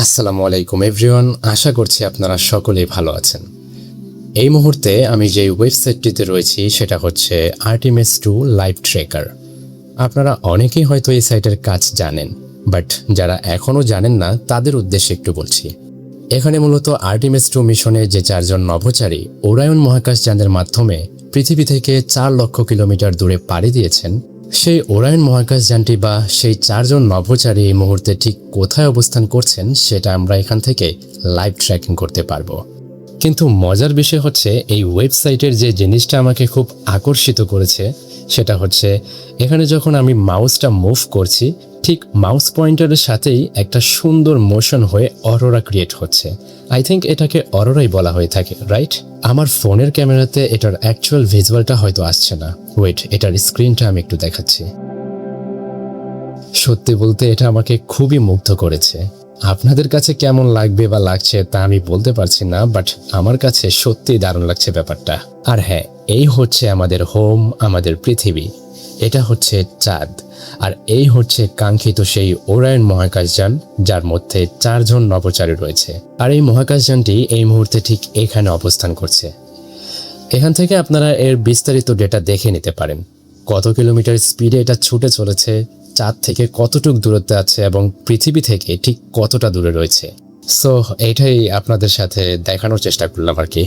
আসসালামু আলাইকুম এভরিওয়ান, আশা করছি আপনারা সকলেই ভালো আছেন। এই মুহূর্তে আমি যে ওয়েবসাইটটিতে রয়েছি সেটা হচ্ছে Artemis 2 লাইভ ট্রেকার। আপনারা অনেকেই হয়তো এই সাইটের কাজ জানেন, বাট যারা এখনও জানেন না তাদের উদ্দেশ্যে একটু বলছি। এখানে মূলত Artemis 2 মিশনে যে 4 জন নভোচারী ওরায়ন মহাকাশযানের মাধ্যমে পৃথিবী থেকে 4 লক্ষ কিলোমিটার দূরে পাড়ি দিয়েছেন, সেই ওরায়ন মহাকাশযানটি বা সেই 4 জন নভোচারী এই মুহূর্তে ঠিক কোথায় অবস্থান করছেন সেটা আমরা এখান থেকে লাইভ ট্র্যাকিং করতে পারবো। কিন্তু মজার বিষয় হচ্ছে এই ওয়েবসাইটের যে জিনিসটা আমাকে খুব আকর্ষিত করেছে সেটা হচ্ছে এখানে যখন আমি মাউসটা মুভ করছি, ঠিক মাউস পয়েন্টারের সাথেই একটা সুন্দর মোশন হয়ে অরোরা ক্রিয়েট হচ্ছে। আই থিঙ্ক এটাকে অরোরাই বলা হয়ে থাকে, রাইট? আমার ফোনের ক্যামেরাতে এটার অ্যাকচুয়াল ভিজুয়ালটা হয়তো আসছে না। ওয়েট, এটার স্ক্রিনটা আমি একটু দেখাচ্ছি। সত্যি বলতে এটা আমাকে খুবই মুগ্ধ করেছে। আপনাদের কাছে কেমন লাগবে বা লাগছে তা আমি বলতে পারছি না, বাট আমার কাছে সত্যিই দারুণ লাগছে ব্যাপারটা। আর হ্যাঁ, এই হচ্ছে আমাদের হোম, আমাদের পৃথিবী। এটা হচ্ছে চাঁদ, আর এই হচ্ছে কাঙ্ক্ষিত সেই ওরায়ন মহাকাশযান, যার মধ্যে 4 জন নভোচারী রয়েছে। আর এই মহাকাশযানটি এই মুহূর্তে ঠিক এখানে অবস্থান করছে। এখান থেকে আপনারা এর বিস্তারিত ডেটা দেখে নিতে পারেন। কত কিলোমিটার স্পিডে এটা ছুটে চলেছে, চাঁদ থেকে কতটুকু দূরত্বে আছে এবং পৃথিবী থেকে ঠিক কতটা দূরে রয়েছে। সো এইটাই আপনাদের সাথে দেখানোর চেষ্টা করলাম আর কি।